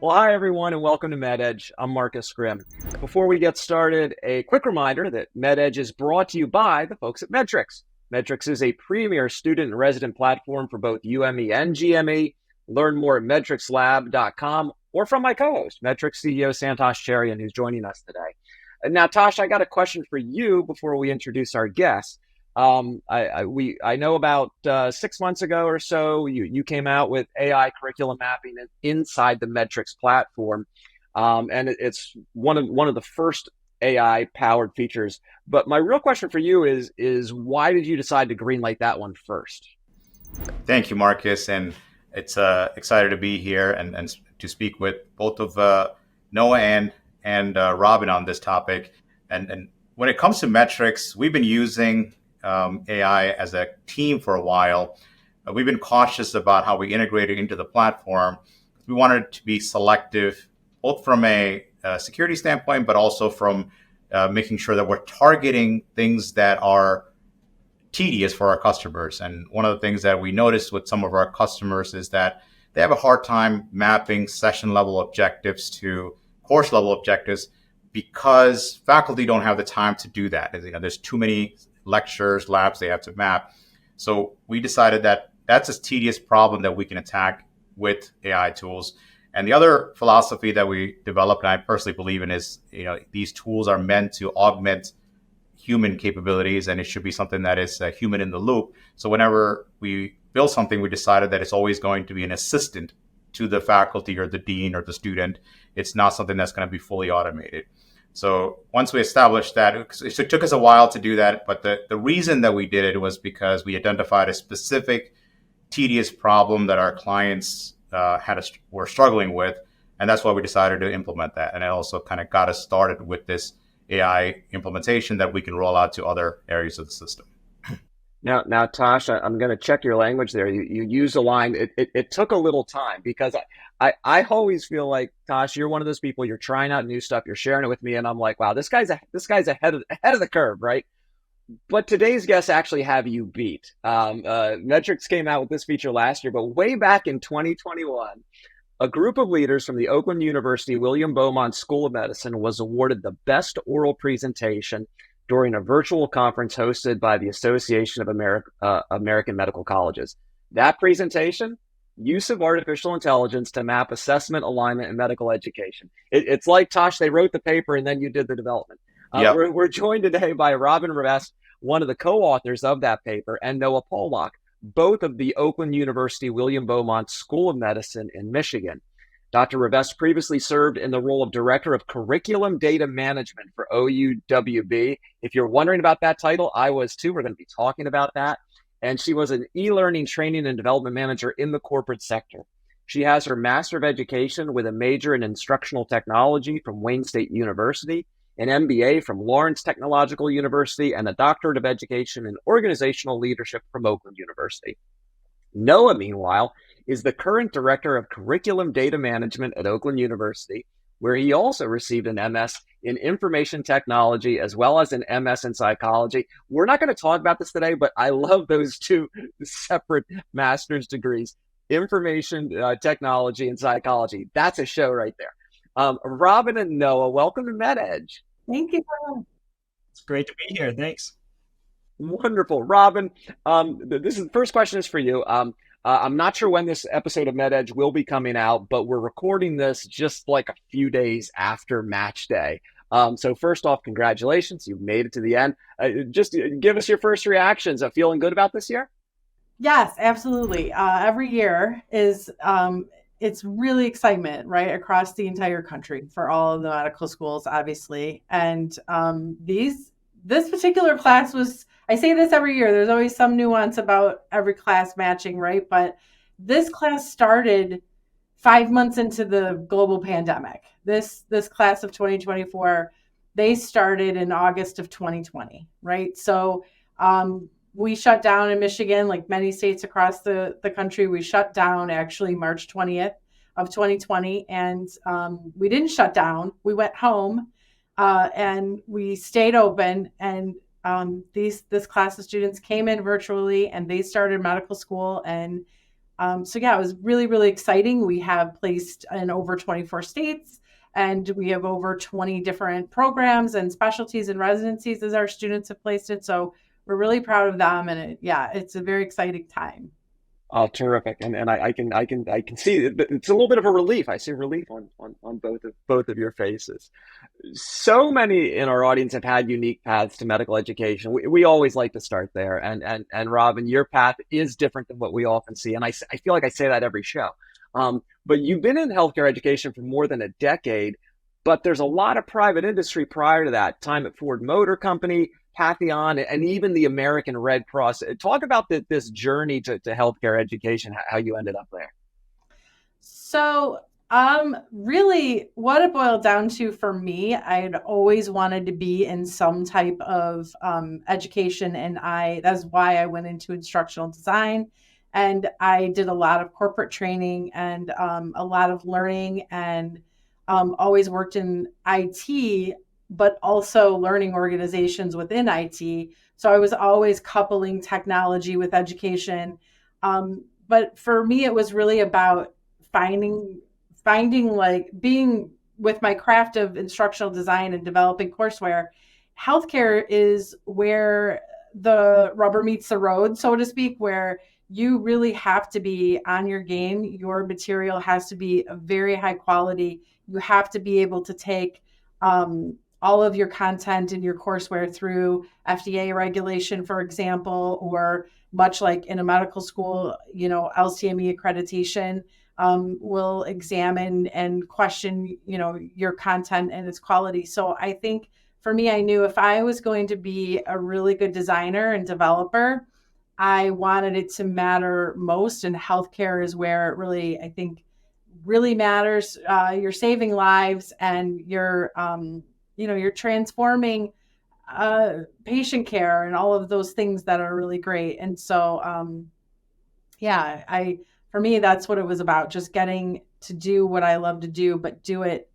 Well, hi everyone, and welcome to MedEdge. I'm Marcus Grimm. Before we get started, a quick reminder that MedEdge is brought to you by the folks at Metrics. Metrics is a premier student and resident platform for both UME and GME. Learn more at metricslab.com or from my co-host, Metrics CEO Santosh Cherian, who's joining us today. Now, Tosh, I got a question for you before we introduce our guest. I know about 6 months ago or so, you came out with AI curriculum mapping inside the Metrics platform, and it's one of the first AI powered features. But my real question for you is why did you decide to greenlight that one first? Thank you, Marcus, and it's excited to be here and to speak with both of Noah and Robin on this topic. And when it comes to metrics, we've been using AI as a team for a while. We've been cautious about how we integrate it into the platform. We wanted to be selective, both from a security standpoint, but also from making sure that we're targeting things that are tedious for our customers. And one of the things that we noticed with some of our customers is that they have a hard time mapping session level objectives to course level objectives because faculty don't have the time to do that. There's too many lectures, labs they have to map. So we decided that that's a tedious problem that we can attack with AI tools. And the other philosophy that we developed, and I personally believe in, is these tools are meant to augment human capabilities, and it should be something that is human in the loop. So whenever we build something, we decided that it's always going to be an assistant to the faculty or the dean or the student. It's not something that's going to be fully automated. So once we established that, it took us a while to do that, but the reason that we did it was because we identified a specific tedious problem that our clients were struggling with, and that's why we decided to implement that. And it also kind of got us started with this AI implementation that we can roll out to other areas of the system. Now, Tosh, I'm going to check your language there. You use a line. It took a little time because I always feel like, Tosh, you're one of those people. You're trying out new stuff. You're sharing it with me, and I'm like, wow, this guy's ahead of the curve, right? But today's guests actually have you beat. Metrics came out with this feature last year, but way back in 2021, a group of leaders from the Oakland University William Beaumont School of Medicine was awarded the best oral presentation during a virtual conference hosted by the Association of American Medical Colleges. That presentation, use of artificial intelligence to map assessment, alignment, and medical education. It's like, Tosh, they wrote the paper and then you did the development. Yep. We're joined today by Robin Rivest, one of the co-authors of that paper, and Noah Pollock, both of the Oakland University William Beaumont School of Medicine in Michigan. Dr. Rivest previously served in the role of Director of Curriculum Data Management for OUWB. If you're wondering about that title, I was too. We're going to be talking about that. And she was an e-learning training and development manager in the corporate sector. She has her Master of Education with a major in instructional technology from Wayne State University, an MBA from Lawrence Technological University, and a Doctorate of Education in Organizational Leadership from Oakland University. Noah, meanwhile, is the current Director of Curriculum Data Management at Oakland University, where he also received an MS in Information Technology as well as an MS in Psychology. We're not going to talk about this today, but I love those two separate master's degrees, Information Technology and Psychology. That's a show right there. Robin and Noah, welcome to MedEdge. Thank you. It's great to be here. Thanks. Wonderful. Robin, the first question is for you. I'm not sure when this episode of MedEdge will be coming out, but we're recording this just like a few days after match day. So first off, congratulations. You've made it to the end. Just give us your first reactions. Feeling good about this year? Yes, absolutely. Every year is it's really excitement, right, across the entire country for all of the medical schools, obviously. And this particular class was, I say this every year, there's always some nuance about every class matching, right? But this class started 5 months into the global pandemic. This class of 2024, they started in August of 2020, right? So we shut down in Michigan, like many states across the country. We shut down actually March 20th of 2020. And we didn't shut down. We went home and we stayed open. And this class of students came in virtually and they started medical school. And So yeah, it was really, really exciting. We have placed in over 24 states, and we have over 20 different programs and specialties and residencies as our students have placed it. So we're really proud of them. And it's a very exciting time. Oh, terrific! And I can see it. It's a little bit of a relief. I see relief on both of your faces. So many in our audience have had unique paths to medical education. We always like to start there. And Robin, your path is different than what we often see. And I feel like I say that every show. But you've been in healthcare education for more than a decade. But there's a lot of private industry prior to that. Time at Ford Motor Company, Patheon, and even the American Red Cross. Talk about this journey to healthcare education, how you ended up there. So, really, what it boiled down to for me, I'd always wanted to be in some type of education, and that's why I went into instructional design, and I did a lot of corporate training and a lot of learning, and always worked in IT, but also learning organizations within IT. So I was always coupling technology with education. But for me, it was really about finding like being with my craft of instructional design and developing courseware. Healthcare is where the rubber meets the road, so to speak, where you really have to be on your game. Your material has to be a very high quality. You have to be able to take all of your content and your courseware through FDA regulation, for example, or much like in a medical school, LCME accreditation will examine and question, your content and its quality. So I think for me, I knew if I was going to be a really good designer and developer, I wanted it to matter most. And healthcare is where it really, I think, really matters. You're saving lives, and you're transforming patient care and all of those things that are really great. And so, for me, that's what it was about, just getting to do what I love to do, but do it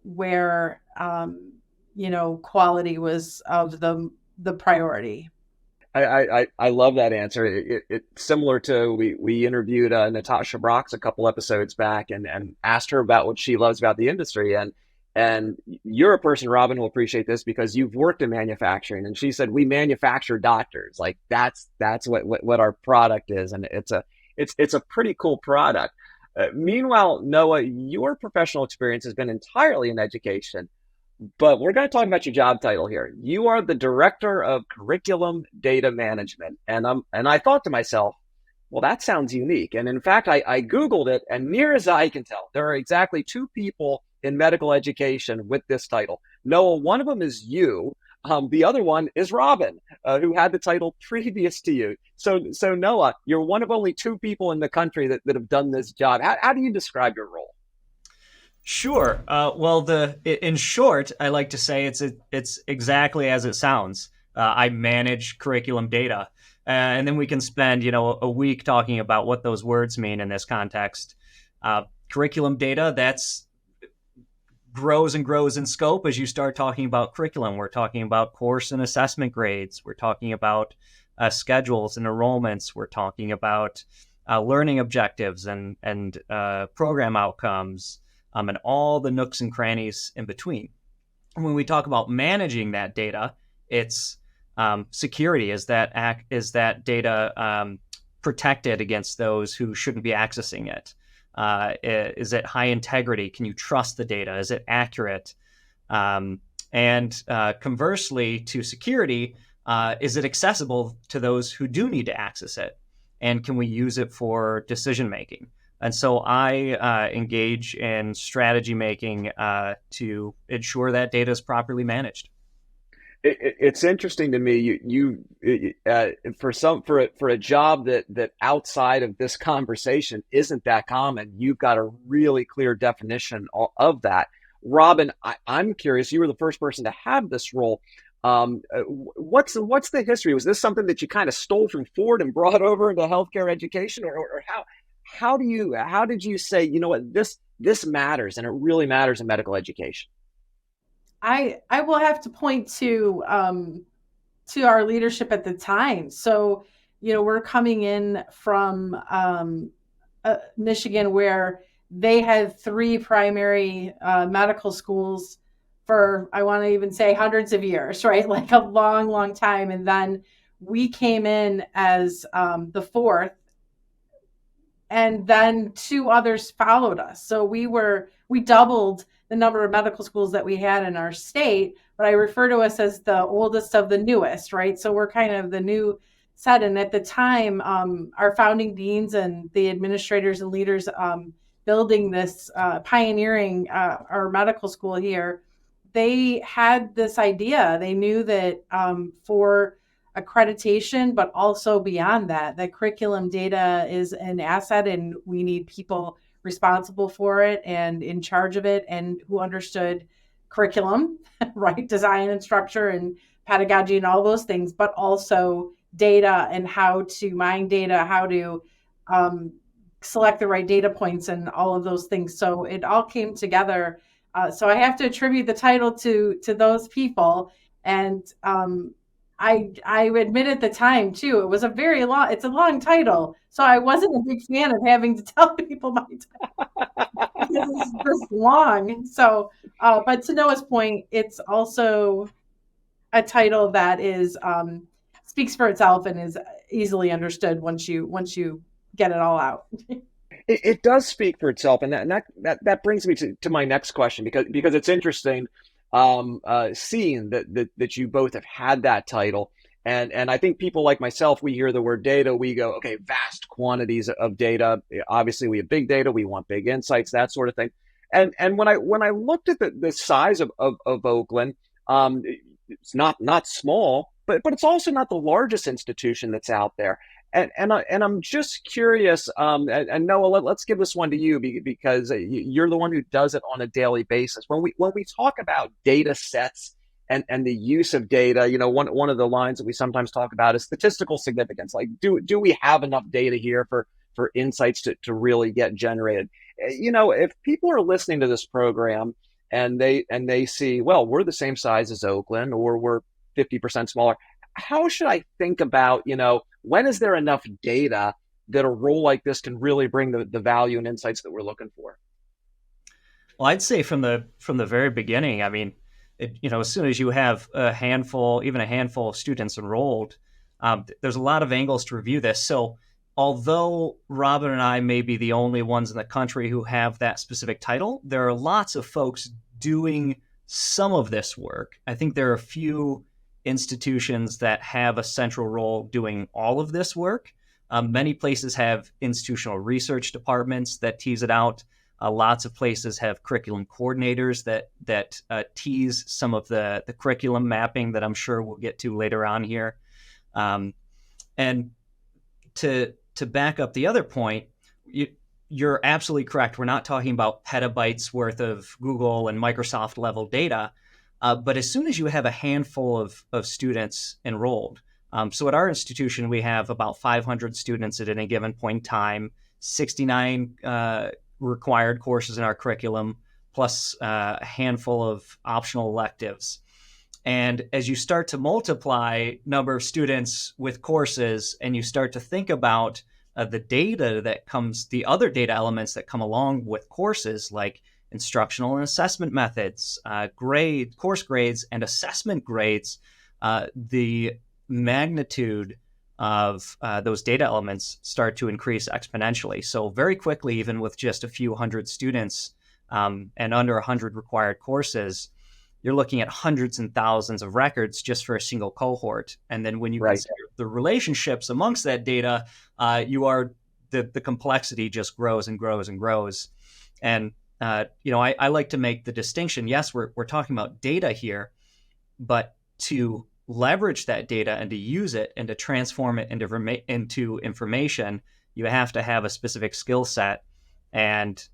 where, quality was of the priority. I love that answer. It's similar to we interviewed Natasha Brox a couple episodes back and asked her about what she loves about the industry. And you're a person, Robin, will appreciate this because you've worked in manufacturing. And she said, we manufacture doctors. Like that's what our product is. And it's a pretty cool product. Meanwhile, Noah, your professional experience has been entirely in education, but we're going to talk about your job title here. You are the Director of Curriculum Data Management. And I thought to myself, well, that sounds unique. And in fact, I Googled it, and near as I can tell, there are exactly two people in medical education with this title. Noah, one of them is you. The other one is Robin, who had the title previous to you. So Noah, you're one of only two people in the country that have done this job. How do you describe your role? Sure. Well, in short, I like to say it's exactly as it sounds. I manage curriculum data, and then we can spend a week talking about what those words mean in this context. Curriculum data, that's grows and grows in scope as you start talking about curriculum. We're talking about course and assessment grades. We're talking about schedules and enrollments. We're talking about learning objectives and program outcomes, and all the nooks and crannies in between. When we talk about managing that data, it's security. Is that data protected against those who shouldn't be accessing it? Is it high integrity? Can you trust the data? Is it accurate? And conversely to security, is it accessible to those who do need to access it? And can we use it for decision making? And so I engage in strategy making to ensure that data is properly managed. It's interesting to me. For a job that outside of this conversation isn't that common, you've got a really clear definition of that. Robin, I'm curious. You were the first person to have this role. What's the history? Was this something that you kind of stole from Ford and brought over into healthcare education, or how did you say, you know what, this matters and it really matters in medical education? I will have to point to our leadership at the time. So, we're coming in from Michigan, where they had 3 primary medical schools for, I want to even say, hundreds of years, right? Like a long, long time. And then we came in as the 4th, and then 2 others followed us. So we doubled the number of medical schools that we had in our state, but I refer to us as the oldest of the newest, right? So we're kind of the new set. And at the time, our founding deans and the administrators and leaders building this pioneering our medical school here, they had this idea. They knew that for accreditation, but also beyond that, that curriculum data is an asset, and we need people responsible for it and in charge of it, and who understood curriculum, right? Design and structure and pedagogy and all those things, but also data and how to mine data, how to select the right data points and all of those things. So it all came together. So I have to attribute the title to those people. And I admit at the time too, it was it's a long title. So I wasn't a big fan of having to tell people my title because it's this long. So, but to Noah's point, it's also a title that is speaks for itself and is easily understood once you get it all out. It does speak for itself, and that brings me to my next question, because it's interesting seeing that you both have had that title, and I think people like myself, we hear the word data, we go, okay, vast quantities of data. Obviously, we have big data, we want big insights, that sort of thing. And when I looked at the size of Oakland, it's not small, but it's also not the largest institution that's out there. And I'm just curious, and Noah, let's give this one to you, because you're the one who does it on a daily basis. When we talk about data sets and the use of data, one of the lines that we sometimes talk about is statistical significance. Like, do we have enough data here for insights to really get generated? If people are listening to this program and they see, well, we're the same size as Oakland, or we're 50% smaller, how should I think about, when is there enough data that a role like this can really bring the value and insights that we're looking for? Well, I'd say from the very beginning, I mean, as soon as you have even a handful of students enrolled, there's a lot of angles to review this. So although Robin and I may be the only ones in the country who have that specific title, there are lots of folks doing some of this work. I think there are a few institutions that have a central role doing all of this work. Many places have institutional research departments that tease it out. Lots of places have curriculum coordinators that tease some of the curriculum mapping that I'm sure we'll get to later on here. And to back up the other point, you're absolutely correct. We're not talking about petabytes worth of Google and Microsoft level data. But as soon as you have a handful of students enrolled, so at our institution, we have about 500 students at any given point in time, 69 required courses in our curriculum, plus a handful of optional electives. And as you start to multiply number of students with courses, and you start to think about the data that comes, the other data elements that come along with courses, like instructional and assessment methods, course grades, and assessment grades, the magnitude of those data elements start to increase exponentially. So very quickly, even with just a few hundred students and under 100 required courses, you're looking at hundreds and thousands of records just for a single cohort. And then when you consider the relationships amongst that data, the complexity just grows and grows and grows. And I like to make the distinction. Yes, we're talking about data here, but to leverage that data and to use it and to transform it into information, you have to have a specific skill set. And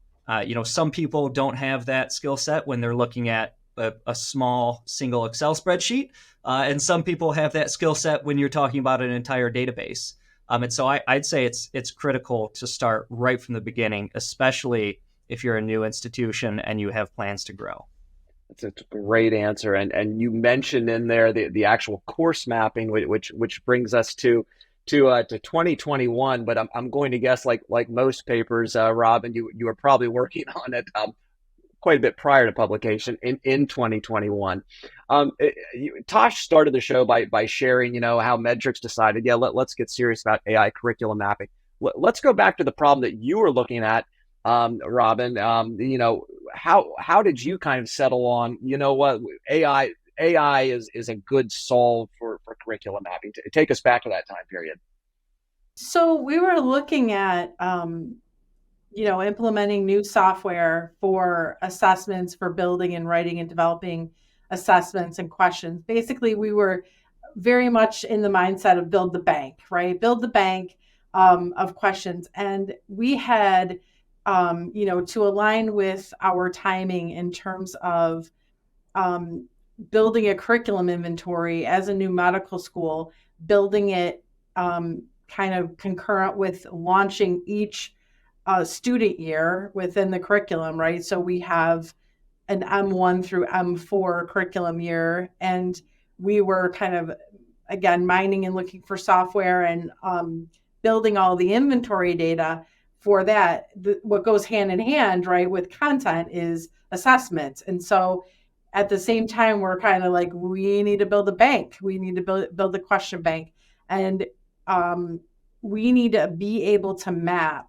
some people don't have that skill set when they're looking at a small single Excel spreadsheet, and some people have that skill set when you're talking about an entire database. And so I'd say it's critical to start right from the beginning, especially if you're a new institution and you have plans to grow. It's a great answer. And you mentioned in there the actual course mapping, which brings us to to 2021, but I'm going to guess like most papers, Robin, you were probably working on it quite a bit prior to publication in 2021. Tosh started the show by sharing, how Metrics decided, let's get serious about AI curriculum mapping. Let's go back to the problem that you were looking at, Robin. How did you kind of settle on, what AI is a good solve for curriculum mapping? Take us back to that time period. So we were looking at implementing new software for assessments, for building and writing and developing assessments and questions. Basically, we were very much in the mindset of build the bank, right? Build the bank of questions. And we had, to align with our timing in terms of building a curriculum inventory as a new medical school, building it kind of concurrent with launching each student year within the curriculum, right? So we have an M1 through M4 curriculum year, and we were kind of, again, mining and looking for software and building all the inventory data for that. What goes hand in hand, right, with content is assessments. And so at the same time, we're kind of like, we need to build a bank. We need to build a question bank. And we need to be able to map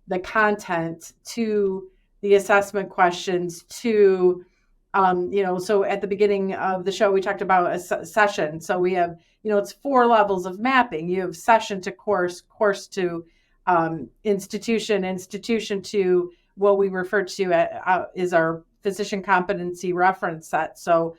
the content to the assessment questions to, so at the beginning of the show, we talked about a session. So we have, it's 4 levels of mapping. You have session to course to institution to what we refer to is our physician competency reference set. So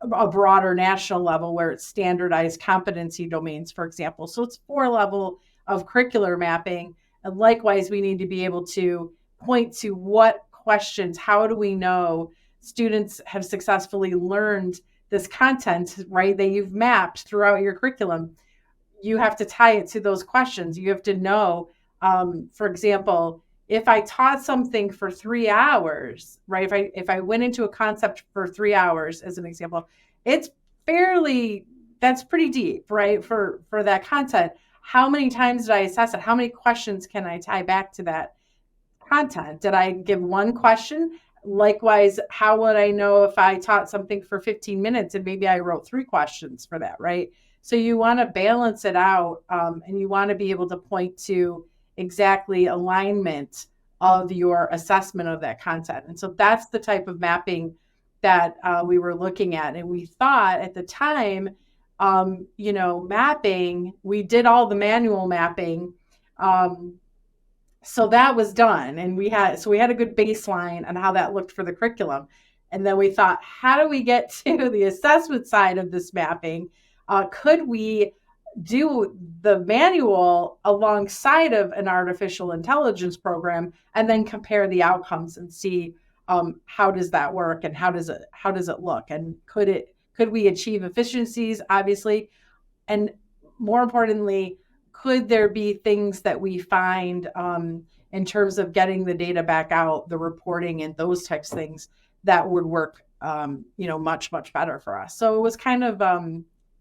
a broader national level where it's standardized competency domains, for example. So it's 4 level of curricular mapping. And likewise, we need to be able to point to what questions, how do we know students have successfully learned this content, right, that you've mapped throughout your curriculum. You have to tie it to those questions. You have to know, for example, if I taught something for 3 hours, right, if I went into a concept for 3 hours, as an example, that's pretty deep, right, for that content. How many times did I assess it? How many questions can I tie back to that content? Did I give 1 question? Likewise, how would I know if I taught something for 15 minutes and maybe I wrote 3 questions for that, right? So you want to balance it out, and you want to be able to point to exactly alignment of your assessment of that content. And so that's the type of mapping that we were looking at. And we thought at the time, mapping, we did all the manual mapping. So that was done. And we had a good baseline on how that looked for the curriculum. And then we thought, how do we get to the assessment side of this mapping? Could we do the manual alongside of an artificial intelligence program and then compare the outcomes and see how does that work and how does it look? And could we achieve efficiencies, obviously? And more importantly, could there be things that we find in terms of getting the data back out, the reporting and those types of things that would work, much, much better for us? So it was kind of,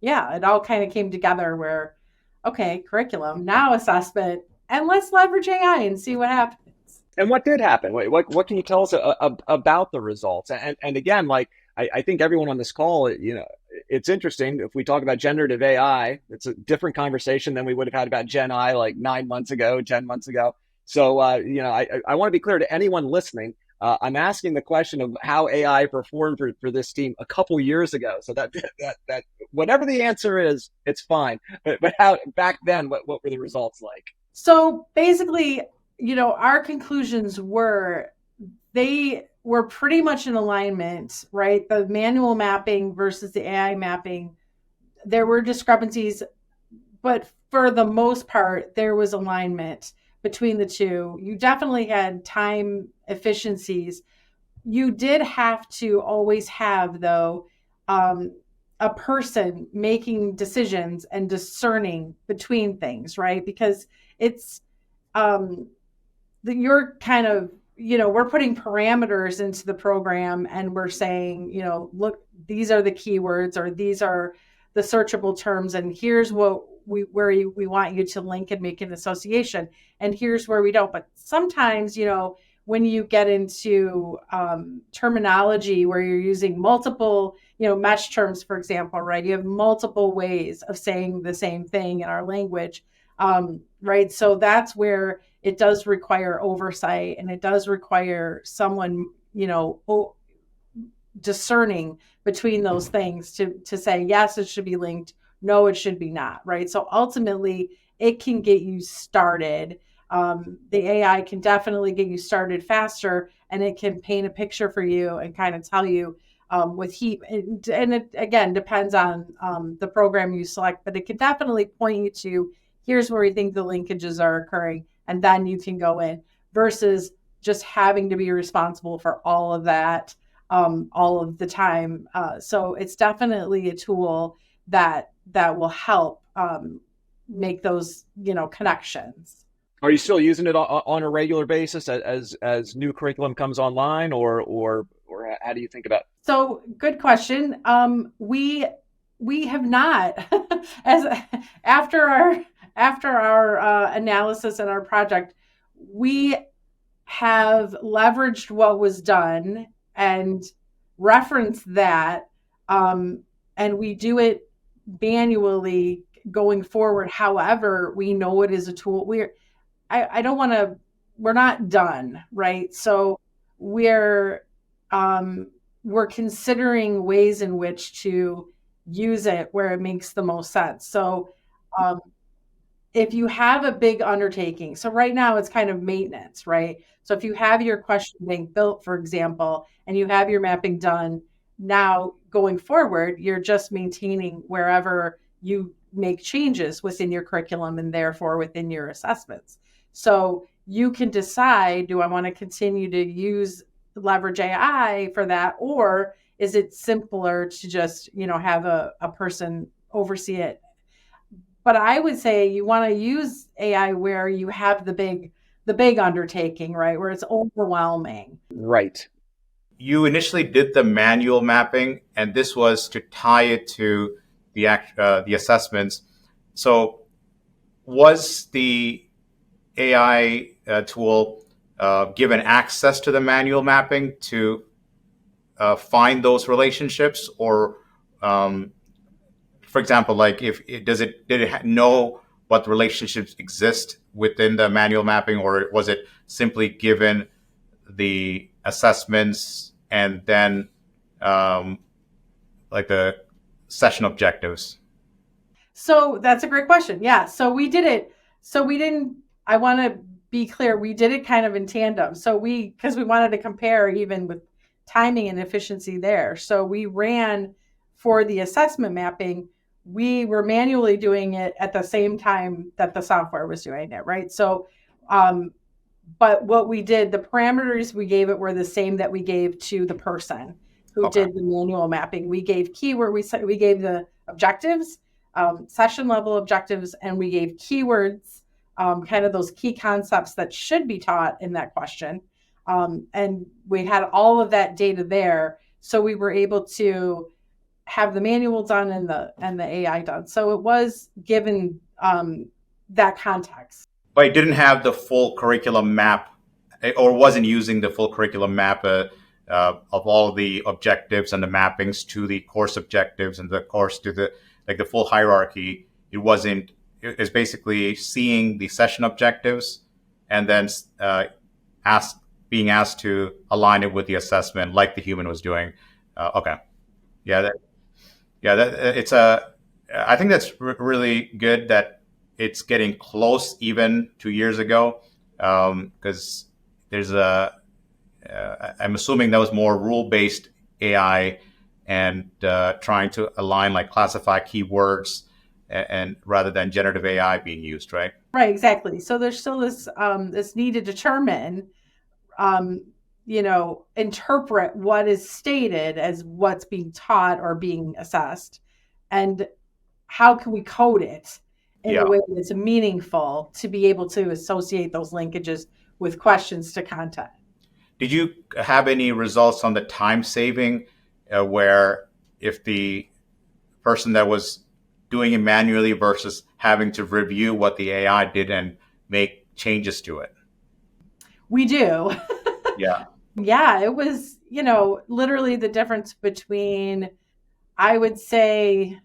it all kind of came together where, okay, curriculum, now assessment, and let's leverage AI and see what happens. And what did happen? What can you tell us about the results? And again, I think everyone on this call, it's interesting. If we talk about generative AI, it's a different conversation than we would have had about Gen I like 9 months ago, 10 months ago. So, I want to be clear to anyone listening. I'm asking the question of how AI performed for this team a couple years ago. So that whatever the answer is, it's fine. But how back then, what were the results like? So basically, our conclusions were they were pretty much in alignment, right? The manual mapping versus the AI mapping, there were discrepancies, but for the most part, there was alignment between the two. You definitely had time efficiencies. You did have to always have, though, a person making decisions and discerning between things, right? Because it's you're kind of, we're putting parameters into the program and we're saying, look, these are the keywords or these are the searchable terms, and here's what we want you to link and make an association, and here's where we don't. But sometimes, when you get into terminology where you're using multiple, mesh terms, for example, right? You have multiple ways of saying the same thing in our language, right? So that's where it does require oversight, and it does require someone, discerning between those things to say, yes, it should be linked. No, it should be not, right? So ultimately, it can get you started. The AI can definitely get you started faster, and it can paint a picture for you and kind of tell you with heat. And it, again, depends on the program you select, but it can definitely point you to, here's where we think the linkages are occurring, and then you can go in, versus just having to be responsible for all of that all of the time. So it's definitely a tool that will help make those, connections. Are you still using it on a regular basis as new curriculum comes online, or how do you think about it? So good question. We have not as after our analysis and our project, we have leveraged what was done and reference that, and we do it manually going forward. However, we know it is a tool. We're not done, right? So we're considering ways in which to use it where it makes the most sense. So if you have a big undertaking, so right now it's kind of maintenance, right? So if you have your question bank built, for example, and you have your mapping done, now going forward, you're just maintaining wherever you make changes within your curriculum and therefore within your assessments. So you can decide, do I want to continue to leverage AI for that? Or is it simpler to just, have a person oversee it? But I would say you want to use AI where you have the big undertaking, right? Where it's overwhelming. Right. You initially did the manual mapping, and this was to tie it to the assessments. So was the AI tool given access to the manual mapping to find those relationships, or for example, like did it know what relationships exist within the manual mapping, or was it simply given the assessments and then like the session objectives? So that's a great question. Yeah. So we did it. So we didn't, I want to be clear, we did it kind of in tandem. So because we wanted to compare even with timing and efficiency there. So we ran for the assessment mapping, we were manually doing it at the same time that the software was doing it, right? So, but what we did, the parameters we gave it were the same that we gave to the person who did the manual mapping. We gave we gave the objectives, session level objectives, and we gave keywords, kind of those key concepts that should be taught in that question. And we had all of that data there. So we were able to have the manual done and the AI done. So it was given that context. But it didn't have the full curriculum map, or wasn't using the full curriculum map of all the objectives and the mappings to the course objectives and the course to the full hierarchy. It wasn't. It's basically seeing the session objectives and then being asked to align it with the assessment like the human was doing. Okay. Yeah. I think that's really good that it's getting close even 2 years ago, because there's I'm assuming that was more rule-based AI and trying to align, like classify keywords and rather than generative AI being used, right? Right, exactly. So there's still this need to determine, interpret what is stated as what's being taught or being assessed, and how can we code it in a way that's meaningful to be able to associate those linkages with questions to content. Did you have any results on the time saving, where if the person that was doing it manually versus having to review what the AI did and make changes to it? We do. Yeah. Yeah, it was, literally the difference between, I would say,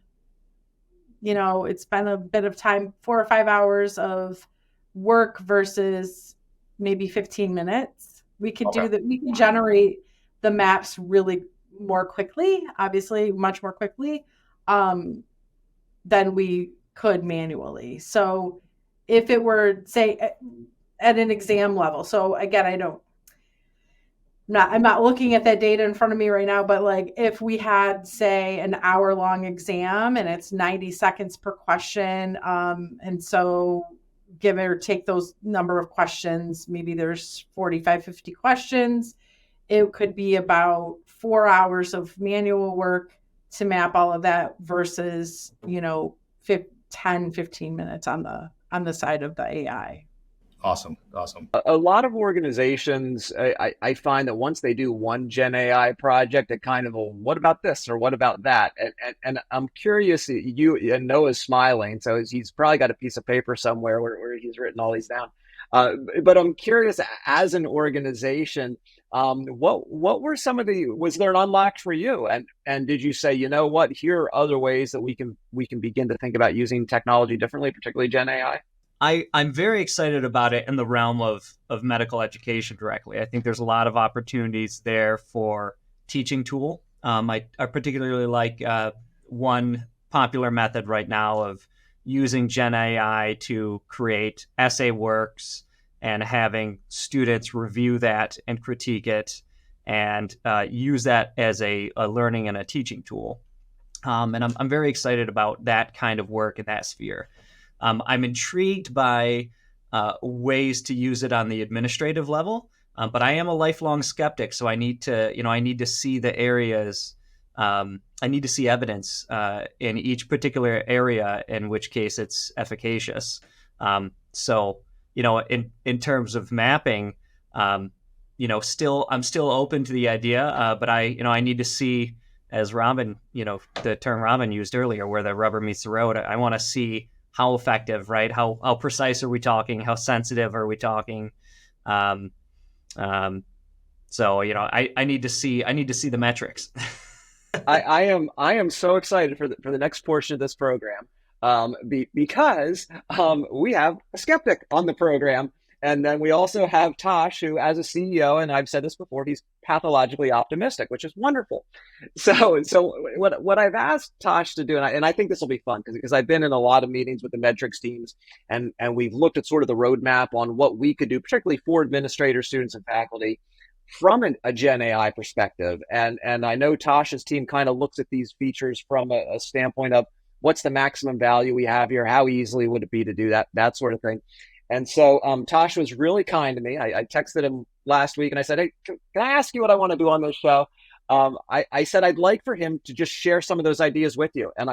it's been a bit of time, 4 or 5 hours of work versus maybe 15 minutes. We could Okay. do that. We can generate the maps really more quickly, obviously much more quickly, than we could manually. So if it were, say, at an exam level, so again, I'm not looking at that data in front of me right now, but like if we had, say, an hour-long exam and it's 90 seconds per question, and so give or take those number of questions, maybe there's 45, 50 questions, it could be about 4 hours of manual work to map all of that versus, 10, 15 minutes on the side of the AI. Awesome. A lot of organizations, I find that once they do one Gen AI project, it kind of, well, what about this or what about that? And I'm curious, and Noah's smiling, so he's probably got a piece of paper somewhere where he's written all these down. But I'm curious, as an organization, what were some of was there an unlock for you? And did you say, you know what, here are other ways that we can begin to think about using technology differently, particularly Gen AI? I'm very excited about it in the realm of medical education directly. I think there's a lot of opportunities there for teaching tool. I particularly like one popular method right now of using Gen AI to create essay works and having students review that and critique it and use that as a learning and a teaching tool. And I'm very excited about that kind of work in that sphere. I'm intrigued by ways to use it on the administrative level, but I am a lifelong skeptic, so I need to see the areas. I need to see evidence in each particular area, in which case it's efficacious. So, in terms of mapping, I'm still open to the idea, but I need to see, as Robin, the term Robin used earlier, where the rubber meets the road. I want to see how effective, right? How precise are we talking? How sensitive are we talking? So I need to see the metrics. I am so excited for the next portion of this program, because we have a skeptic on the program. And then we also have Tosh, who, as a CEO, and I've said this before, he's pathologically optimistic, which is wonderful. So what I've asked Tosh to do, and I think this will be fun because I've been in a lot of meetings with the metrics teams, and we've looked at sort of the roadmap on what we could do, particularly for administrators, students, and faculty, from a Gen AI perspective. And I know Tosh's team kind of looks at these features from a standpoint of what's the maximum value we have here, how easily would it be to do that sort of thing. And so Tosh was really kind to me. I texted him last week and I said, hey, can I ask you what I want to do on this show? I said, I'd like for him to just share some of those ideas with you. And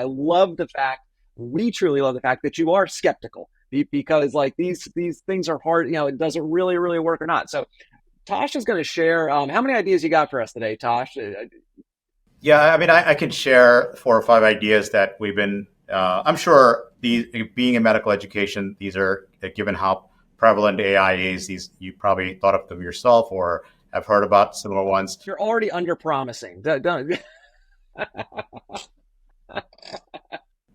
we truly love the fact that you are skeptical, because like these things are hard, it doesn't really, really work or not. So Tosh is going to share, how many ideas you got for us today, Tosh? Yeah, I mean, I can share 4 or 5 ideas that we've been, I'm sure being in medical education, these are, given how prevalent AI is, you probably thought of them yourself or have heard about similar ones. You're already under-promising. When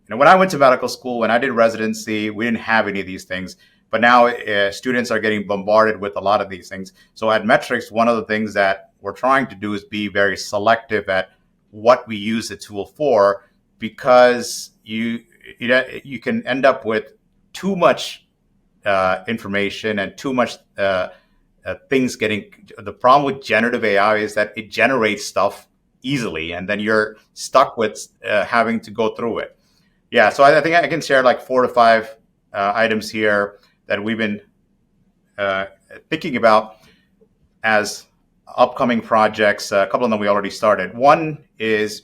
I went to medical school, when I did residency, we didn't have any of these things. But now students are getting bombarded with a lot of these things. So at Metrics, one of the things that we're trying to do is be very selective at what we use the tool for, because you can end up with too much information and too much things getting. The problem with generative AI is that it generates stuff easily, and then you're stuck with having to go through it. Yeah, so I think I can share like 4 to 5 items here that we've been thinking about as upcoming projects. A couple of them we already started. One is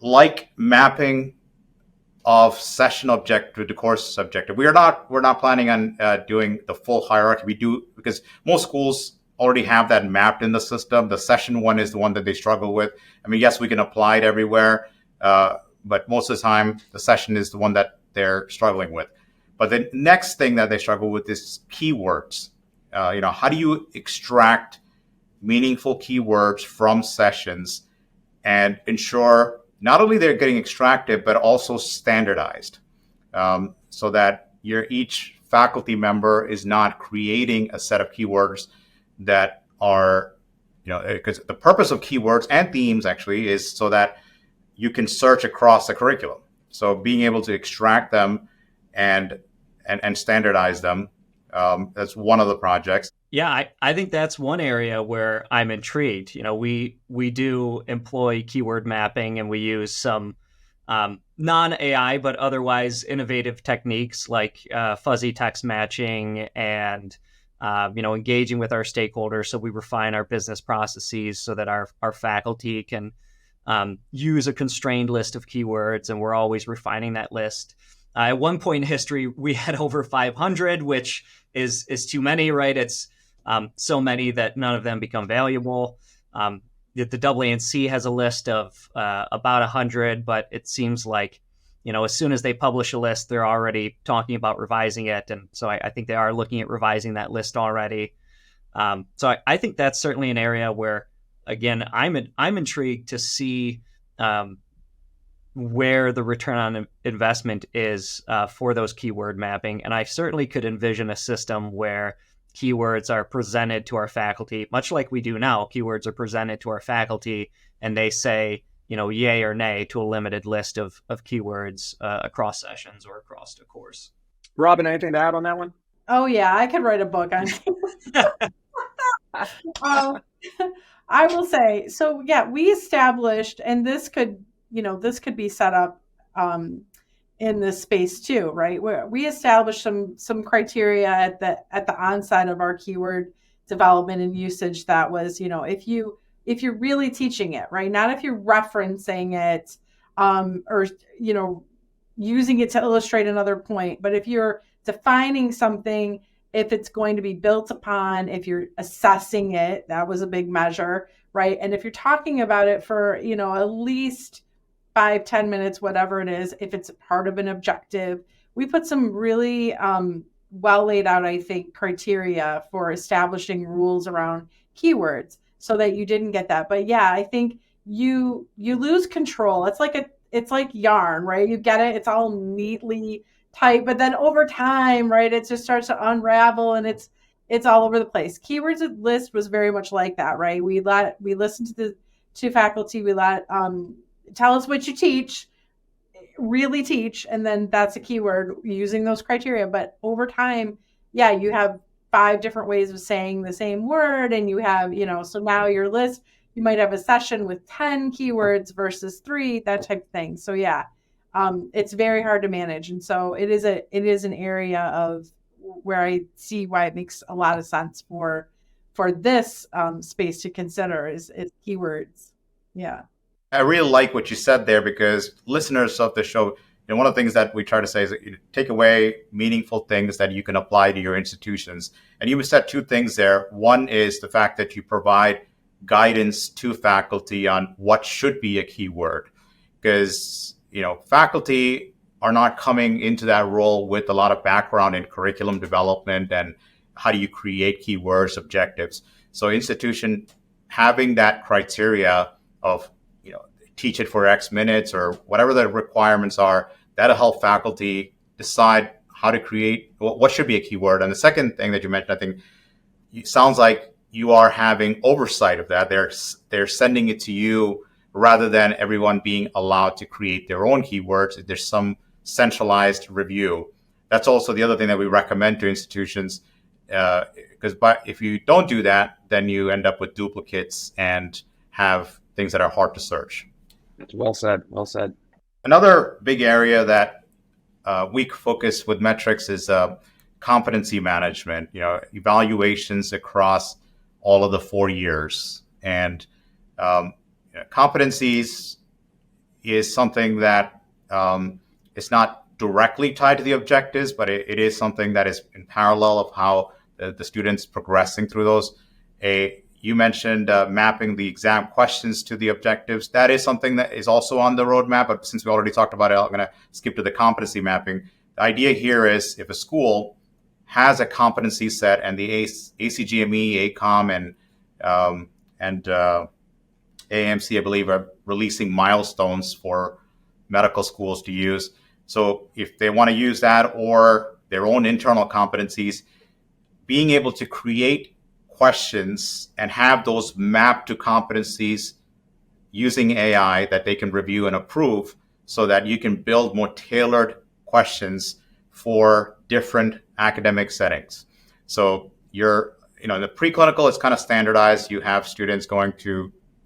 like mapping of session objective to course objective. We're not planning on doing the full hierarchy. We do, because most schools already have that mapped in the system. The session one is the one that they struggle with. I mean, yes, we can apply it everywhere, but most of the time the session is the one that they're struggling with. But the next thing that they struggle with is keywords. How do you extract meaningful keywords from sessions and ensure not only they're getting extracted, but also standardized, so that each faculty member is not creating a set of keywords that are, because the purpose of keywords and themes actually is so that you can search across the curriculum. So being able to extract them and standardize them, that's one of the projects. Yeah, I think that's one area where I'm intrigued. We do employ keyword mapping, and we use some non-AI but otherwise innovative techniques like fuzzy text matching and engaging with our stakeholders. So we refine our business processes so that our faculty can use a constrained list of keywords, and we're always refining that list. At one point in history, we had over 500, which is too many, right? It's so many that none of them become valuable. The AANC has a list of about 100, but it seems like, as soon as they publish a list, they're already talking about revising it. And so I think they are looking at revising that list already. So I think that's certainly an area where, again, I'm intrigued to see where the return on investment is for those keyword mapping. And I certainly could envision a system where keywords are presented to our faculty, much like we do now. Keywords are presented to our faculty and they say, yay or nay to a limited list of keywords across sessions or across a course. Robin, anything to add on that one? Oh yeah, I could write a book on I will say, so yeah, we established, and this could be set up in this space too, right? Where we established some criteria at the onset of our keyword development and usage that was, if you're really teaching it, right? Not if you're referencing it or using it to illustrate another point, but if you're defining something, if it's going to be built upon, if you're assessing it, that was a big measure, right? And if you're talking about it for, at least 5-10 minutes, whatever it is, if it's part of an objective, we put some really well laid out, I think, criteria for establishing rules around keywords so that you didn't get that. But yeah, I think you lose control. It's like yarn, right? You get it. It's all neatly tight, but then over time, right, it just starts to unravel and it's all over the place. Keywords list was very much like that, right? We listened to faculty, we let tell us what you teach, really teach, and then that's a keyword using those criteria. But over time, yeah, you have 5 different ways of saying the same word, and you have, so now your list, you might have a session with 10 keywords versus 3, that type of thing. So yeah, it's very hard to manage. And so it is an area of where I see why it makes a lot of sense for this space to consider is keywords. Yeah. I really like what you said there, because listeners of the show, one of the things that we try to say is that you take away meaningful things that you can apply to your institutions. And you said 2 things there. One is the fact that you provide guidance to faculty on what should be a keyword, because faculty are not coming into that role with a lot of background in curriculum development and how do you create keywords, objectives. So institution having that criteria of, teach it for X minutes or whatever the requirements are, that'll help faculty decide how to create what should be a keyword. And the second thing that you mentioned, I think it sounds like you are having oversight of that. They're sending it to you rather than everyone being allowed to create their own keywords. There's some centralized review. That's also the other thing that we recommend to institutions, because if you don't do that, then you end up with duplicates and have things that are hard to search. Well said. Well said. Another big area that we focus with metrics is competency management, evaluations across all of the 4 years. And competencies is something that is not directly tied to the objectives, but it is something that is in parallel of how the students progressing through those. you mentioned mapping the exam questions to the objectives. That is something that is also on the roadmap, but since we already talked about it, I'm going to skip to the competency mapping. The idea here is if a school has a competency set and the ACGME, ACOM, and AMC, I believe, are releasing milestones for medical schools to use. So if they want to use that or their own internal competencies, being able to create questions and have those mapped to competencies using AI that they can review and approve so that you can build more tailored questions for different academic settings. So in the preclinical, it's kind of standardized. You have students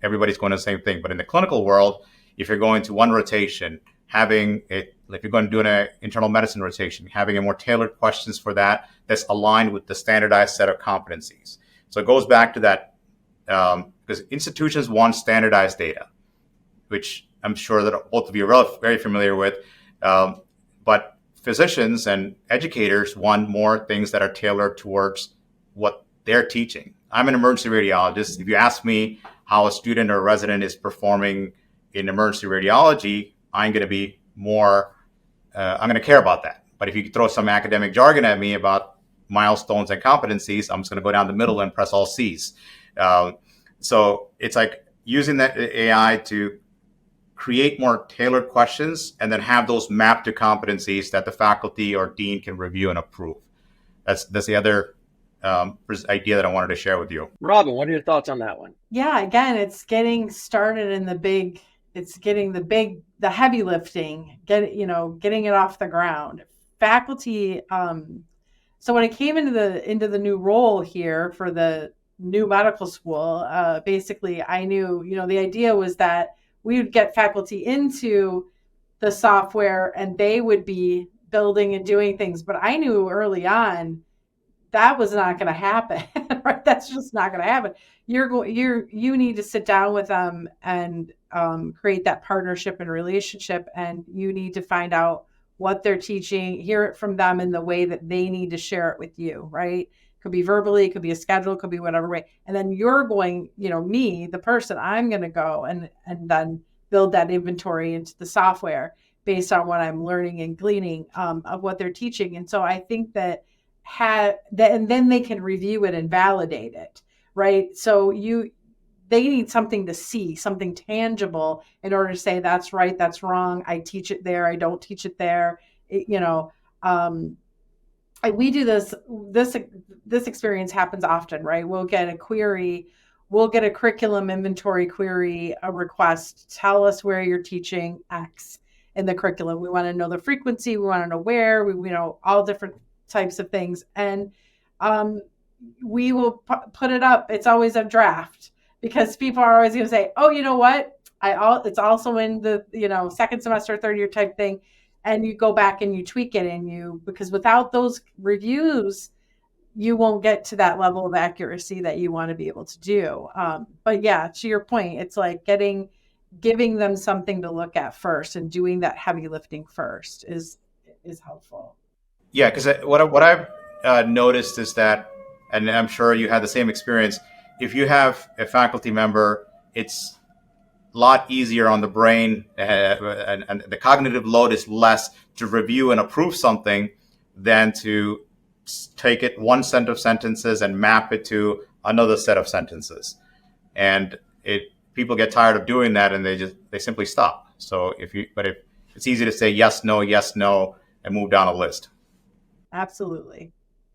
everybody's going to the same thing. But in the clinical world, if you're going to one rotation, if you're going to do an internal medicine rotation, having a more tailored questions for that's aligned with the standardized set of competencies. So it goes back to that, because institutions want standardized data, which I'm sure that both of you are very familiar with. But physicians and educators want more things that are tailored towards what they're teaching. I'm an emergency radiologist. If you ask me how a student or resident is performing in emergency radiology, I'm going to care about that. But if you throw some academic jargon at me about milestones and competencies, I'm just going to go down the middle and press all C's. So it's like using that AI to create more tailored questions and then have those mapped to competencies that the faculty or dean can review and approve. That's the other idea that I wanted to share with you. Robin, what are your thoughts on that one? Yeah, again, it's getting started in it's getting the heavy lifting, getting it off the ground. Faculty, so when I came into the new role here for the new medical school, basically I knew, the idea was that we would get faculty into the software and they would be building and doing things. But I knew early on that was not going to happen, right? That's just not going to happen. You need to sit down with them and create that partnership and relationship, and you need to find out what they're teaching, hear it from them in the way that they need to share it with you, right? Could be verbally, could be a schedule, could be whatever way. And then you're going, me, the person, I'm going to go and then build that inventory into the software based on what I'm learning and gleaning of what they're teaching. And so I think that and then they can review it and validate it, right? So they need something to see, something tangible in order to say that's right, that's wrong. I teach it there, I don't teach it there. We do this experience happens often, right? We'll get a query, we'll get a curriculum inventory query, a request, tell us where you're teaching X in the curriculum. We want to know the frequency, we want to know where, we know all different types of things. And we will put it up. It's always a draft because people are always going to say, oh, you know what? It's also in the, second semester, third year type thing. And you go back and you tweak it because without those reviews, you won't get to that level of accuracy that you want to be able to do. But yeah, to your point, it's like giving them something to look at first and doing that heavy lifting first is helpful. Yeah, because what I've noticed is that, and I'm sure you had the same experience, if you have a faculty member, it's a lot easier on the brain and the cognitive load is less to review and approve something than to take it one set of sentences and map it to another set of sentences. And people get tired of doing that and they simply stop. So if it's easy to say yes, no, and move down a list. Absolutely.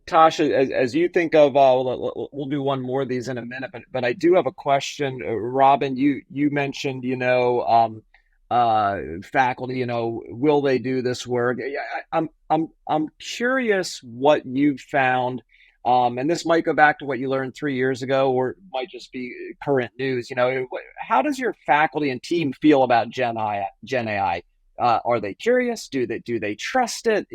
Tasha, as you think of, we'll do one more of these in a minute, but I do have a question. Robin, you mentioned, faculty, will they do this work? I'm curious what you've found, and this might go back to what you learned 3 years ago, or it might just be current news. How does your faculty and team feel about Gen AI? Are they curious? Do they trust it?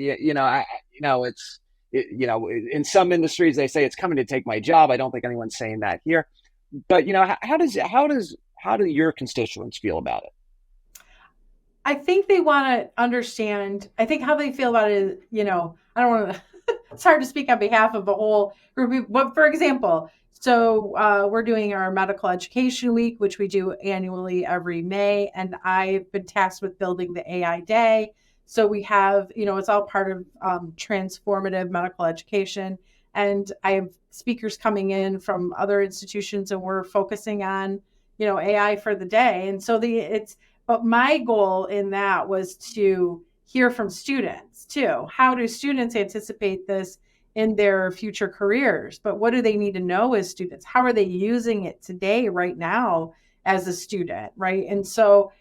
In some industries they say it's coming to take my job. I don't think anyone's saying that here. But how do your constituents feel about it? I think they want to understand. I think how they feel about it is, I don't want to it's hard to speak on behalf of a whole group. But for example, so we're doing our medical education week, which we do annually every May, and I've been tasked with building the AI day. So we have, it's all part of transformative medical education. And I have speakers coming in from other institutions, and we're focusing on, AI for the day. And so but my goal in that was to hear from students too. How do students anticipate this in their future careers? But what do they need to know as students? How are they using it today, right now, as a student, right? And so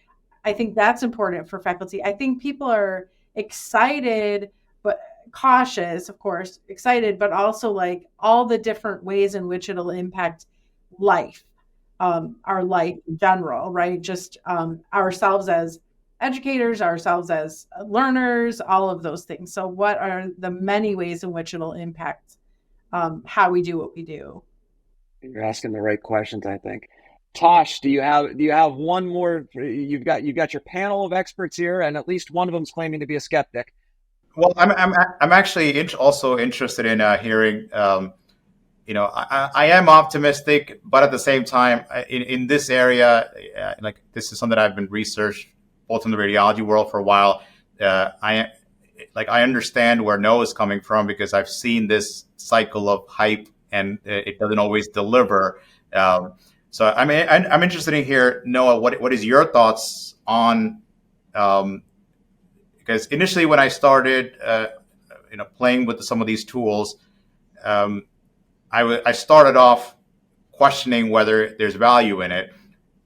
I think that's important for faculty. I think people are excited, but cautious, of course, excited, but also like all the different ways in which it'll impact life, our life in general, right? Just ourselves as educators, ourselves as learners, all of those things. So what are the many ways in which it'll impact how we do what we do? You're asking the right questions, I think. Tosh, do you have one more? You've got your panel of experts here, and at least one of them's claiming to be a skeptic. Well, I'm actually also interested in hearing. I am optimistic, but at the same time, in this area, like this is something I've been researched both in the radiology world for a while. I understand where Noah is coming from because I've seen this cycle of hype, and it doesn't always deliver. So I'm interested in here, Noah. What is your thoughts on? Because initially, when I started, playing with some of these tools, I started off questioning whether there's value in it,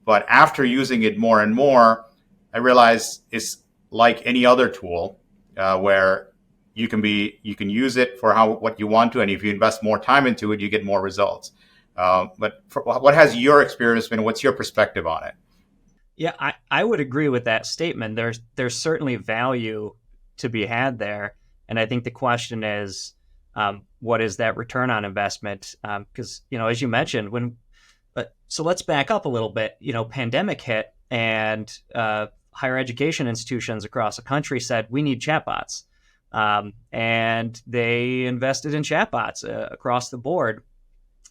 but after using it more and more, I realized it's like any other tool where you can use it for what you want to, and if you invest more time into it, you get more results. But what has your experience been? What's your perspective on it? Yeah, I would agree with that statement. There's certainly value to be had there, and I think the question is, what is that return on investment? Because as you mentioned, so let's back up a little bit. Pandemic hit, and higher education institutions across the country said we need chatbots, and they invested in chatbots across the board,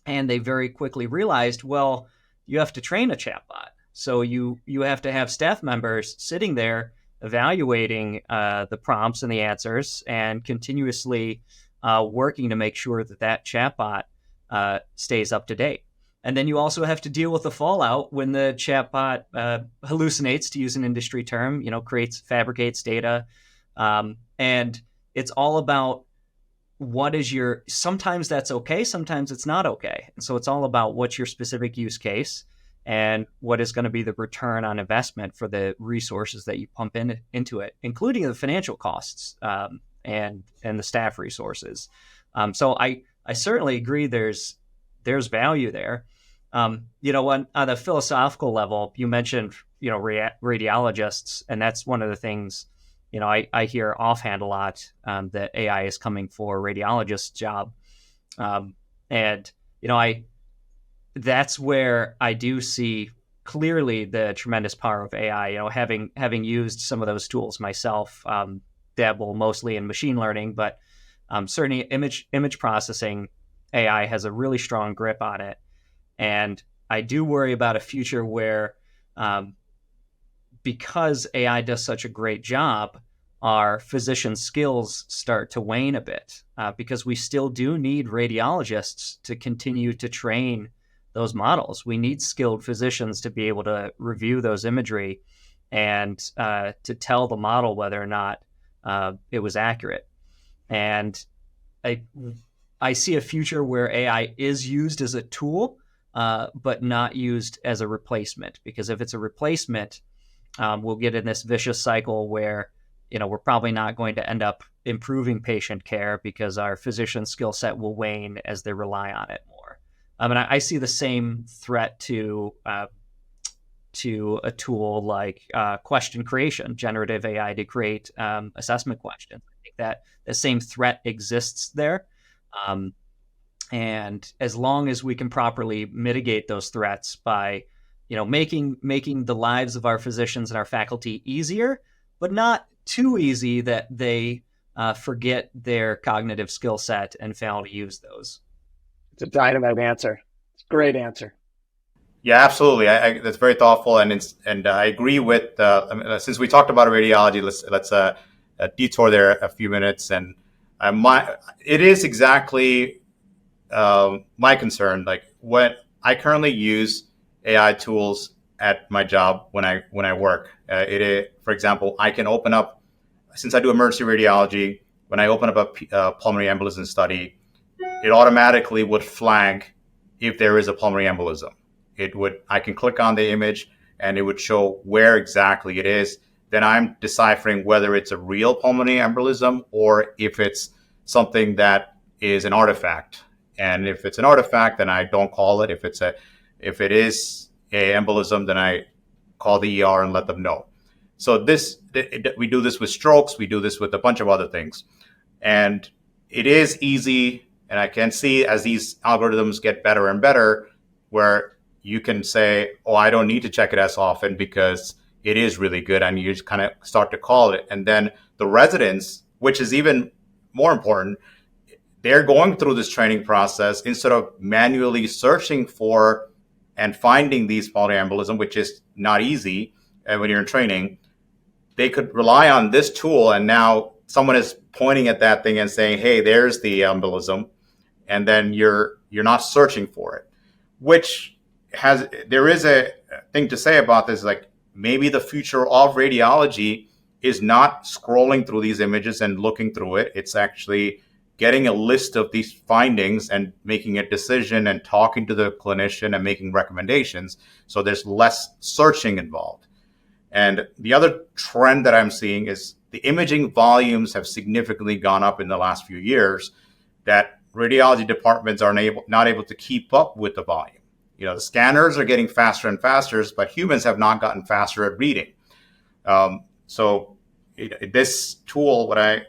and they very quickly realized, well, you have to train a chatbot. So you have to have staff members sitting there evaluating the prompts and the answers and continuously working to make sure that chatbot stays up to date. And then you also have to deal with the fallout when the chatbot hallucinates, to use an industry term, fabricates data. And it's all about sometimes that's okay, sometimes it's not okay. And so it's all about what's your specific use case and what is going to be the return on investment for the resources that you pump into it, including the financial costs and the staff resources. So I certainly agree there's value there. On the philosophical level, you mentioned radiologists, and that's one of the things I hear offhand a lot, that AI is coming for radiologist's job, and that's where I do see clearly the tremendous power of AI. Having used some of those tools myself, dabble mostly in machine learning, but certainly image processing, AI has a really strong grip on it. And I do worry about a future where, because AI does such a great job, our physician skills start to wane a bit, because we still do need radiologists to continue to train those models. We need skilled physicians to be able to review those imagery and to tell the model whether or not it was accurate. And I see a future where AI is used as a tool, but not used as a replacement. Because if it's a replacement, we'll get in this vicious cycle where we're probably not going to end up improving patient care because our physician skill set will wane as they rely on it more. And I see the same threat to a tool like question creation, generative AI to create assessment questions. I think that the same threat exists there. And as long as we can properly mitigate those threats by, making the lives of our physicians and our faculty easier, but not too easy that they forget their cognitive skill set and fail to use those. It's a dynamite answer. It's a great answer. Yeah, absolutely. That's very thoughtful, and I agree with. Since we talked about radiology, let's detour there a few minutes. And it is exactly my concern. Like when I currently use AI tools at my job when I work. For example, I can open up, since I do emergency radiology. When I open up a pulmonary embolism study, it automatically would flag if there is a pulmonary embolism. I can click on the image and it would show where exactly it is. Then I'm deciphering whether it's a real pulmonary embolism or if it's something that is an artifact. And if it's an artifact, then I don't call it. If it is a embolism, then I call the ER and let them know. So we do this with strokes. We do this with a bunch of other things. And it is easy. And I can see as these algorithms get better and better, where you can say, oh, I don't need to check it as often because it is really good. And you just kind of start to call it. And then the residents, which is even more important, they're going through this training process instead of manually searching for and finding these pulmonary embolism, which is not easy when you're in training. They could rely on this tool, and now someone is pointing at that thing and saying, hey, there's the embolism. And then you're not searching for it, which there is a thing to say about this. Like maybe the future of radiology is not scrolling through these images and looking through it. It's actually getting a list of these findings and making a decision and talking to the clinician and making recommendations. So there's less searching involved. And the other trend that I'm seeing is the imaging volumes have significantly gone up in the last few years, that radiology departments are not able to keep up with the volume. The scanners are getting faster and faster, but humans have not gotten faster at reading. So this tool, what I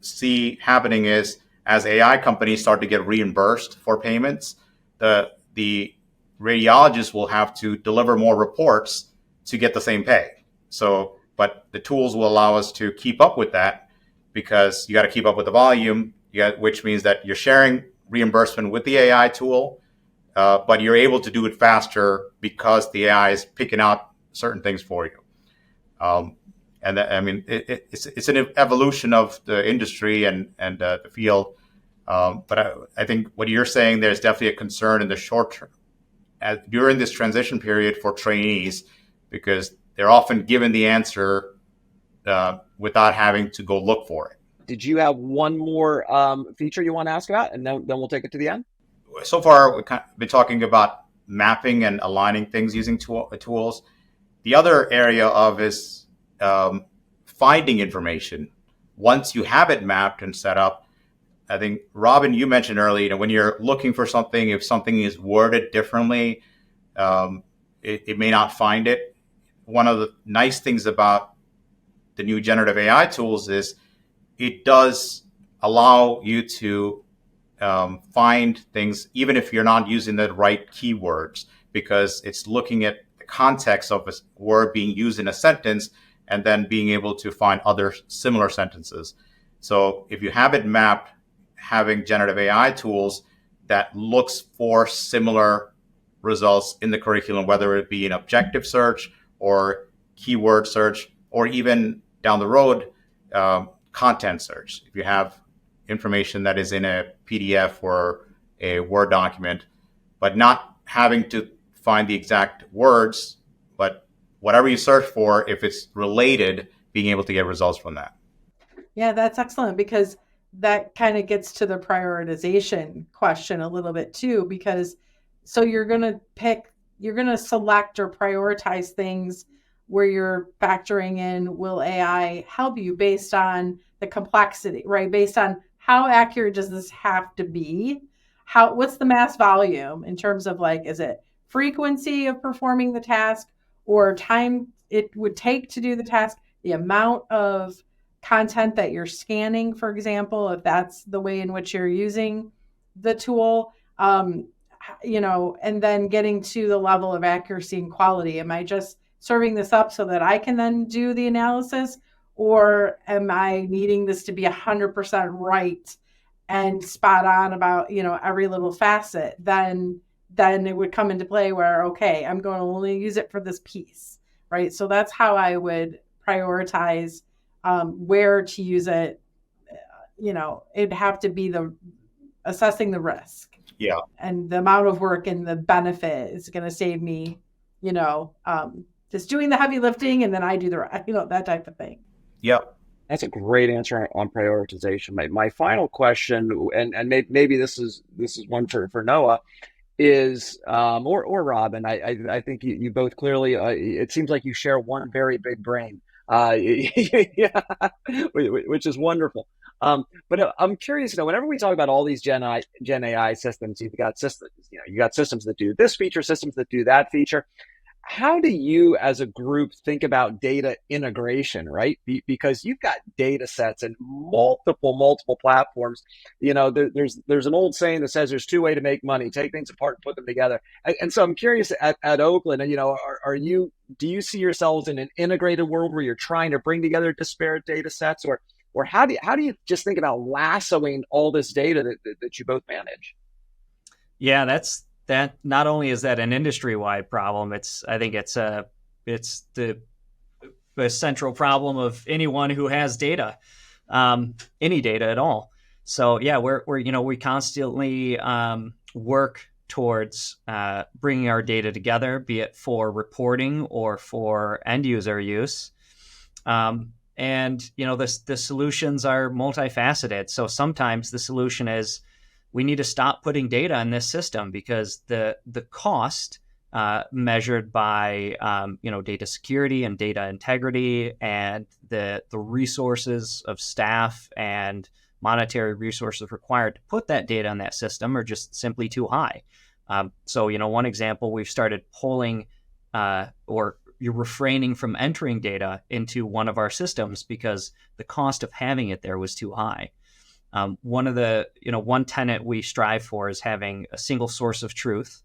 see happening is as AI companies start to get reimbursed for payments, the radiologists will have to deliver more reports to get the same pay. So, but the tools will allow us to keep up with that, because you got to keep up with the volume, which means that you're sharing reimbursement with the AI tool, but you're able to do it faster because the AI is picking out certain things for you. It's an evolution of the industry and the field. But I think what you're saying, there's definitely a concern in the short term during this transition period for trainees, because they're often given the answer without having to go look for it. Did you have one more feature you want to ask about, and then we'll take it to the end? So far, we've been talking about mapping and aligning things using tools. The other area of is finding information. Once you have it mapped and set up, I think, Robin, you mentioned earlier, when you're looking for something, if something is worded differently, it may not find it. One of the nice things about the new generative AI tools is it does allow you to find things, even if you're not using the right keywords, because it's looking at the context of a word being used in a sentence and then being able to find other similar sentences. So if you have it mapped, having generative AI tools that looks for similar results in the curriculum, whether it be an objective search or keyword search, or even down the road, content search. If you have information that is in a PDF or a Word document, but not having to find the exact words, but whatever you search for, if it's related, being able to get results from that. Yeah, that's excellent, because that kind of gets to the prioritization question a little bit too, because so you're going to select or prioritize things where you're factoring in, will AI help you based on the complexity, right? Based on how accurate does this have to be? What's the mass volume in terms of, like, is it frequency of performing the task or time it would take to do the task, the amount of content that you're scanning, for example, if that's the way in which you're using the tool, and then getting to the level of accuracy and quality. Am I just serving this up so that I can then do the analysis, or am I needing this to be 100% right and spot on about, every little facet, then it would come into play where, okay, I'm going to only use it for this piece, right? So that's how I would prioritize where to use it. It'd have to be assessing the risk. Yeah. And the amount of work and the benefit is going to save me, just doing the heavy lifting, and then I do that type of thing. Yep. That's a great answer on prioritization. My final question, and maybe this is one for Noah, is or Robin. I think you both clearly. It seems like you share one very big brain, yeah, which is wonderful. But I'm curious. Whenever we talk about all these Gen AI systems, you've got systems. You got systems that do this feature, systems that do that feature. How do you as a group think about data integration, right? Because you've got data sets in multiple platforms. There's an old saying that says there's two ways to make money: take things apart and put them together. And so I'm curious at Oakland, do you see yourselves in an integrated world where you're trying to bring together disparate data sets, or how do you just think about lassoing all this data that you both manage? Yeah, that not only is that an industry-wide problem, I think it's the central problem of anyone who has data, any data at all. So yeah, we constantly work towards bringing our data together, be it for reporting or for end user use. And the solutions are multifaceted. So sometimes the solution is, we need to stop putting data in this system because the cost measured by data security and data integrity and the resources of staff and monetary resources required to put that data in that system are just simply too high. So one example, we've started pulling or you're refraining from entering data into one of our systems because the cost of having it there was too high. One tenet we strive for is having a single source of truth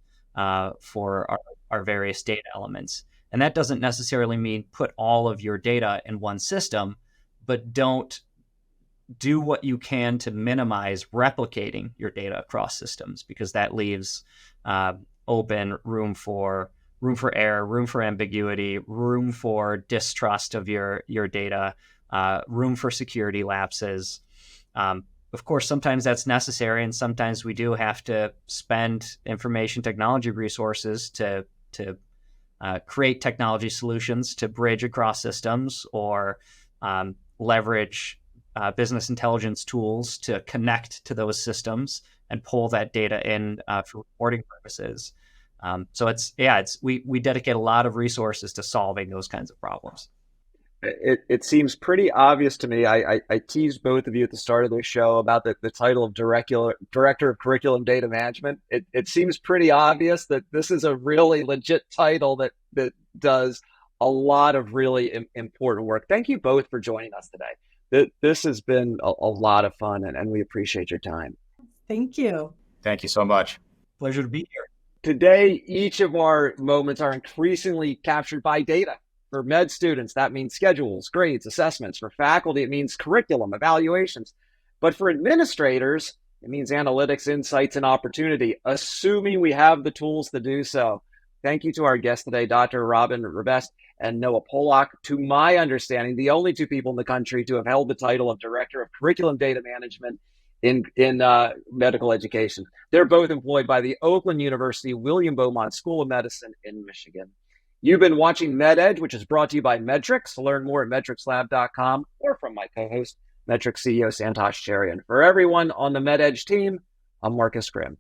for our various data elements. And that doesn't necessarily mean put all of your data in one system, but don't do what you can to minimize replicating your data across systems, because that leaves open room for error, room for ambiguity, room for distrust of your data, room for security lapses. Of course, sometimes that's necessary, and sometimes we do have to spend information technology resources to create technology solutions to bridge across systems, or leverage business intelligence tools to connect to those systems and pull that data in for reporting purposes. So we dedicate a lot of resources to solving those kinds of problems. It seems pretty obvious to me. I teased both of you at the start of the show about the title of Director of Curriculum Data Management. It seems pretty obvious that this is a really legit title that does a lot of really important work. Thank you both for joining us today. This has been a lot of fun, and we appreciate your time. Thank you. Thank you so much. Pleasure to be here. Today, each of our moments are increasingly captured by data. For med students, that means schedules, grades, assessments. For faculty, it means curriculum, evaluations. But for administrators, it means analytics, insights, and opportunity, assuming we have the tools to do so. Thank you to our guests today, Dr. Robin Rivest and Noah Pollock. To my understanding, the only two people in the country to have held the title of Director of Curriculum Data Management in medical education. They're both employed by the Oakland University William Beaumont School of Medicine in Michigan. You've been watching MedEdge, which is brought to you by Metrics. Learn more at metricslab.com or from my co-host, Metrics CEO Santosh Cherian. For everyone on the MedEdge team, I'm Marcus Grimm.